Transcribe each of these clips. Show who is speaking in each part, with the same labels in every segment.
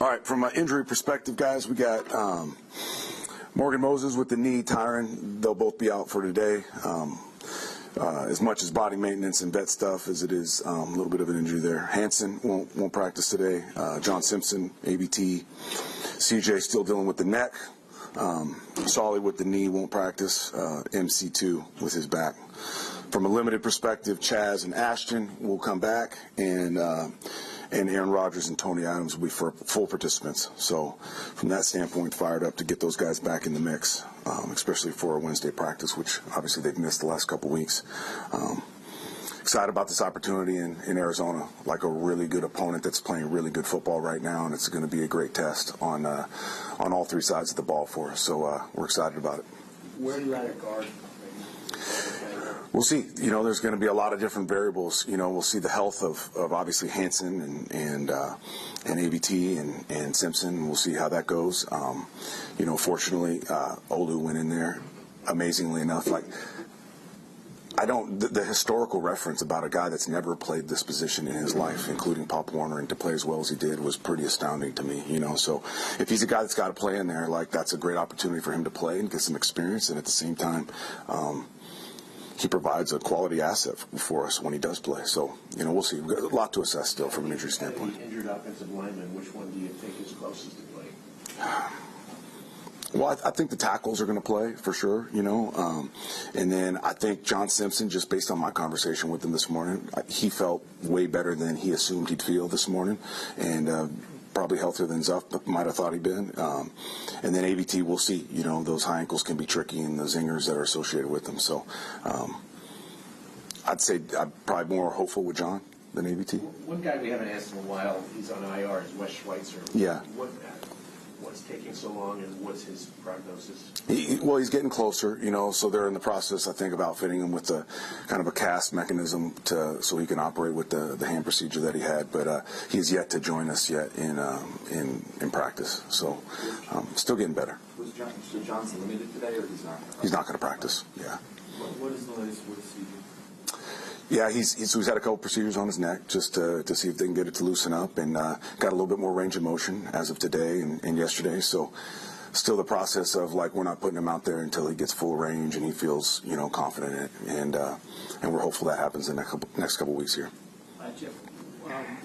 Speaker 1: All right, from an injury perspective, guys, we got Morgan Moses with the knee, Tyron. They'll both be out for today. As much as body maintenance and vet stuff as it is a little bit of an injury there. Hansen won't practice today. John Simpson, ABT. CJ still dealing with the neck. Solly with the knee won't practice. MC2 with his back. From a limited perspective, Chaz and Ashton will come back, and Aaron Rodgers and Tony Adams will be full participants. So from that standpoint, fired up to get those guys back in the mix, especially for a Wednesday practice, which obviously they've missed the last couple weeks. Excited about this opportunity in Arizona, like a really good opponent that's playing really good football right now, and it's going to be a great test on all three sides of the ball for us. So we're excited about it.
Speaker 2: Where are you at guard?
Speaker 1: We'll see. There's going to be a lot of different variables. We'll see the health of obviously Hansen and ABT and Simpson. We'll see how that goes. Fortunately, Olu went in there amazingly enough. The historical reference about a guy that's never played this position in his life, including Pop Warner, and to play as well as he did was pretty astounding to me, So if he's a guy that's got to play in there, that's a great opportunity for him to play and get some experience, and at the same time, he provides a quality asset for us when he does play. So, we'll see. We've got a lot to assess still from an injury standpoint.
Speaker 2: Injured offensive lineman, which one do you think is closest to play?
Speaker 1: Well, I think the tackles are going to play for sure, and then I think John Simpson, just based on my conversation with him this morning, he felt way better than he assumed he'd feel this morning, and probably healthier than Zuff might have thought he'd been. And then ABT, we'll see. Those high ankles can be tricky, and the zingers that are associated with them. So I'd say I'm probably more hopeful with John than ABT.
Speaker 2: One guy we haven't asked in a while, he's on IR, is Wes Schweitzer.
Speaker 1: Yeah.
Speaker 2: What's taking so long, and what's his prognosis?
Speaker 1: He's getting closer, so they're in the process, I think, of outfitting him with a kind of a cast mechanism so he can operate with the hand procedure that he had. But he's yet to join us yet in practice. So still getting better.
Speaker 3: Was Johnson limited today, or he's not?
Speaker 1: He's not going to practice. Yeah.
Speaker 3: What is the latest with CJ?
Speaker 1: Yeah, he's had a couple procedures on his neck just to see if they can get it to loosen up, and got a little bit more range of motion as of today and yesterday. So still the process of we're not putting him out there until he gets full range and he feels confident in it, and we're hopeful that happens in the next couple weeks here.
Speaker 2: Jeff,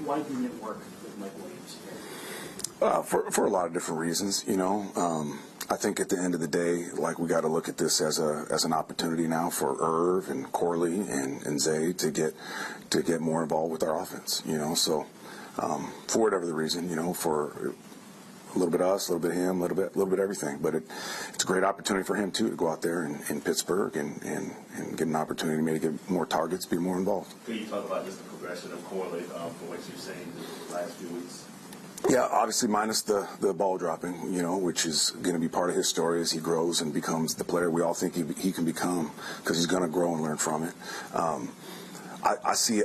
Speaker 2: why didn't it work with Mike Williams?
Speaker 1: For a lot of different reasons, I think at the end of the day, we got to look at this as an opportunity now for Irv and Corley and Zay to get more involved with our offense. So for whatever the reason, for a little bit of us, a little bit of him, a little bit everything. But it's a great opportunity for him too to go out there in Pittsburgh and get an opportunity maybe to get more targets, be more involved.
Speaker 4: Can you talk about just the progression of Corley from what you've seen the last few weeks?
Speaker 1: Yeah, obviously minus the ball dropping, which is going to be part of his story as he grows and becomes the player we all think he can become, because he's going to grow and learn from it. I see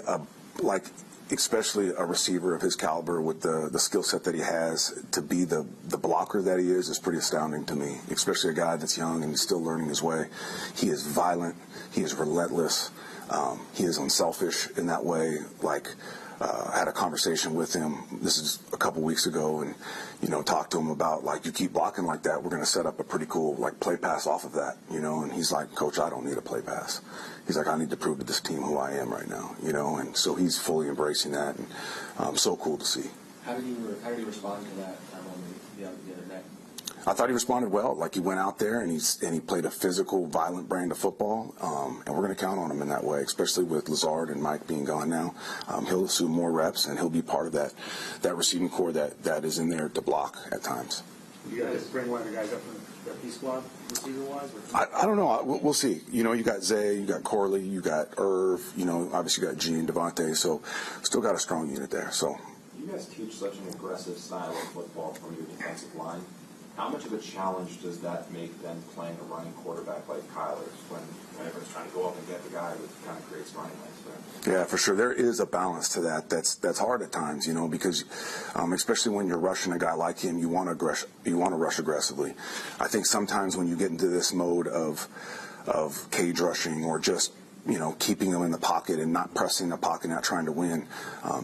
Speaker 1: especially a receiver of his caliber with the skill set that he has to be the blocker that he is pretty astounding to me, especially a guy that's young and still learning his way. He is violent. He is relentless. He is unselfish in that way. Had a conversation with him, this is a couple weeks ago, and talked to him about you keep blocking like that, we're going to set up a pretty cool play pass off of that, and he's like, Coach, I don't need a play pass. He's like, I need to prove to this team who I am right now, and so he's fully embracing that, and so cool to see.
Speaker 3: How did he respond to that on the other day?
Speaker 1: I thought he responded well. He went out there and he played a physical, violent brand of football, and we're going to count on him in that way, especially with Lazard and Mike being gone now. He'll assume more reps, and he'll be part of that receiving core that is in there to block at times.
Speaker 5: You guys bring one of the guys up from the P squad, receiver-wise?
Speaker 1: I don't know. We'll see. You got Zay, you got Corley, you got Irv, obviously you got G and Devontae, so still got a strong unit there. So
Speaker 3: you guys teach such an aggressive style of football from your defensive line. How much of a challenge does that make then playing a running quarterback like Kyler when everyone's trying to go up and get the guy that kind of creates running lanes there?
Speaker 1: Yeah, for sure. There is a balance to that. That's hard at times, because especially when you're rushing a guy like him, you want to rush aggressively. I think sometimes when you get into this mode of cage rushing or just keeping them in the pocket and not pressing the pocket, not trying to win,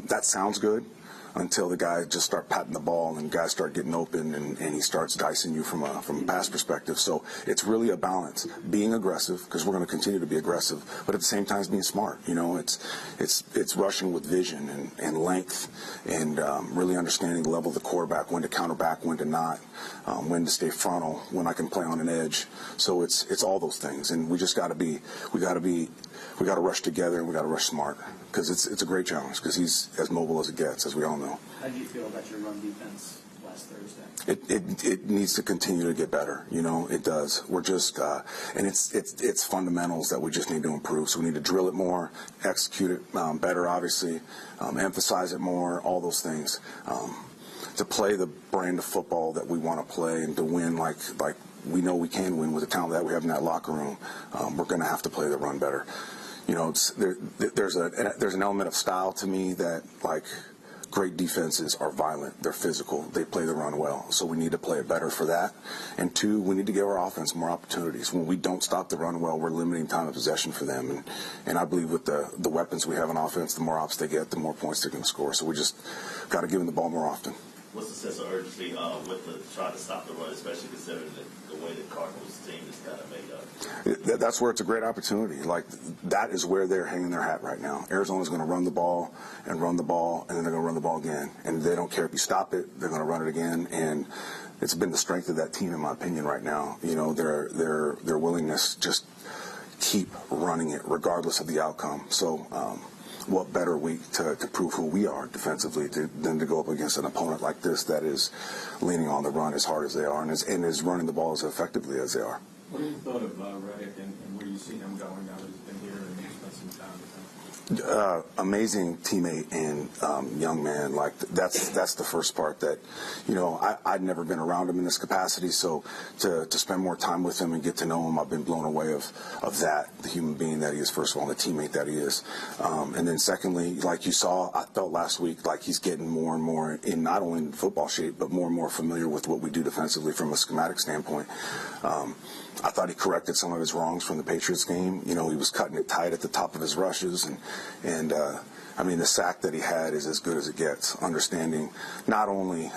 Speaker 1: that sounds good. until the guys just start patting the ball and guys start getting open and he starts dicing you from a pass perspective. So it's really a balance. Being aggressive, because we're going to continue to be aggressive, but at the same time being smart. You know, it's rushing with vision and length and really understanding the level of the quarterback, when to counter back, when to not, when to stay frontal, when I can play on an edge. So it's all those things, and we got to rush together and we got to rush smart, because it's a great challenge, because he's as mobile as it gets, as we all know.
Speaker 2: How do you feel about your run defense last Thursday?
Speaker 1: It needs to continue to get better. You know, it does. We're just and it's fundamentals that we just need to improve. So we need to drill it more, execute it better, obviously, emphasize it more, all those things. To play the brand of football that we want to play and to win like we know we can win with the talent that we have in that locker room, we're going to have to play the run better. You know, there's an element of style to me that, like, great defenses are violent, they're physical, they play the run well. So we need to play it better for that. And two, we need to give our offense more opportunities. When we don't stop the run well, we're limiting time of possession for them. And I believe with the weapons we have on offense, the more ops they get, the more points they're going to score. So we just got to give them the ball more often.
Speaker 4: What's the sense of urgency with the trying to stop the run, especially considering the way the Cardinals team is kind of made up?
Speaker 1: That's where it's a great opportunity. Like, that is where they're hanging their hat right now. Arizona's going to run the ball, and then they're going to run the ball again. And they don't care if you stop it; they're going to run it again. And it's been the strength of that team, in my opinion, right now. You know, their willingness just keep running it regardless of the outcome. So. What better week to prove who we are defensively than to go up against an opponent like this that is leaning on the run as hard as they are and is running the ball as effectively as they are.
Speaker 2: What have you thought of Reddick and where you see him going now that he's been here and he's spent some time with him?
Speaker 1: Amazing teammate and young man. Like, that's the first part that, you know, I'd never been around him in this capacity, so to spend more time with him and get to know him, I've been blown away of that, the human being that he is, first of all, and the teammate that he is. And then secondly, like you saw, I felt last week like he's getting more and more in not only in football shape, but more and more familiar with what we do defensively from a schematic standpoint. I thought he corrected some of his wrongs from the Patriots game. You know, he was cutting it tight at the top of his rushes, and I mean, the sack that he had is as good as it gets. Understanding not only,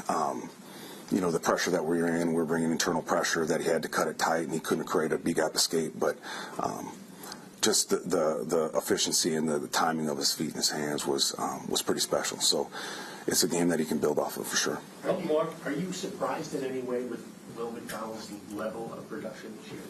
Speaker 1: you know, the pressure that we're in, we're bringing internal pressure, that he had to cut it tight and he couldn't create a B-gap escape, but just the efficiency and the timing of his feet and his hands was pretty special. So it's a game that he can build off of for sure.
Speaker 6: Are you surprised in any way with Will McDonald's level of production this year?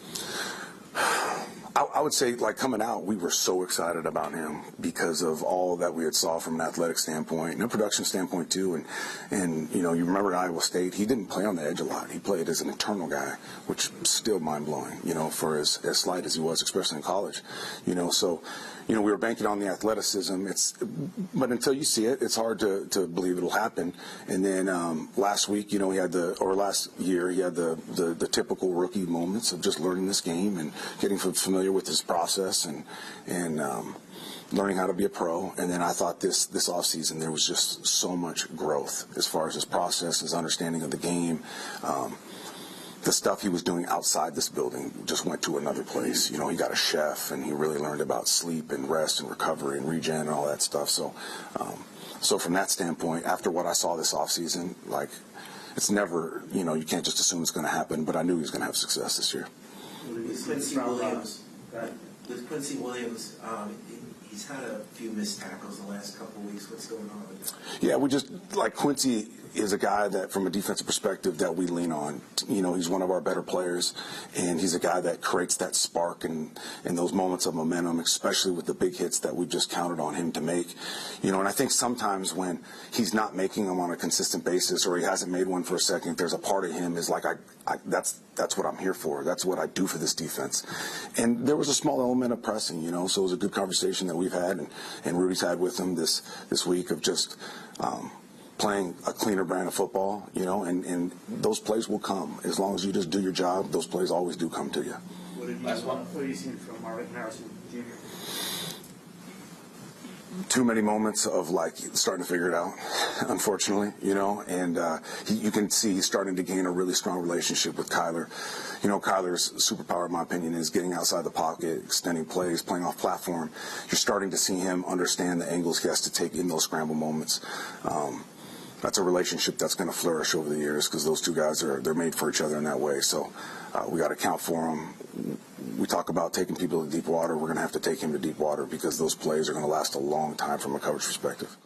Speaker 1: I would say, like, coming out, we were so excited about him because of all that we had saw from an athletic standpoint and a production standpoint too. And you know, you remember at Iowa State, he didn't play on the edge a lot. He played as an internal guy, which is still mind blowing. You know, for as slight as he was, especially in college. You know, so. You know, we were banking on the athleticism. But until you see it, it's hard to believe it'll happen. And then last week, you know, last year, he had the typical rookie moments of just learning this game and getting familiar with his process and learning how to be a pro. And then I thought this offseason there was just so much growth as far as his process, his understanding of the game. The stuff he was doing outside this building just went to another place. You know, he got a chef, and he really learned about sleep and rest and recovery and regen and all that stuff. So, so from that standpoint, after what I saw this offseason, like, it's never, you know, you can't just assume it's going to happen, but I knew he was going to have success this year.
Speaker 7: With Quincy Williams, he's had a few missed tackles the last couple of weeks. What's going on with that? Yeah,
Speaker 1: we just, like, Quincy is a guy that, from a defensive perspective, that we lean on. You know, he's one of our better players, and he's a guy that creates that spark and those moments of momentum, especially with the big hits that we've just counted on him to make. You know, and I think sometimes when he's not making them on a consistent basis, or he hasn't made one for a second, there's a part of him is like, that's what I'm here for. That's what I do for this defense. And there was a small element of pressing, you know, so it was a good conversation that we've had and Rudy's had with him this week of just playing a cleaner brand of football, you know, and those plays will come. As long as you just do your job, those plays always do come to you.
Speaker 5: What have you seen from Marvin Harrison Jr.?
Speaker 1: Too many moments of, like, starting to figure it out, unfortunately, you know, and you can see he's starting to gain a really strong relationship with Kyler. You know, Kyler's superpower, in my opinion, is getting outside the pocket, extending plays, playing off platform. You're starting to see him understand the angles he has to take in those scramble moments. that's a relationship that's going to flourish over the years because those two guys they're made for each other in that way. So we got to account for them. We talk about taking people to deep water. We're going to have to take him to deep water because those plays are going to last a long time from a coverage perspective.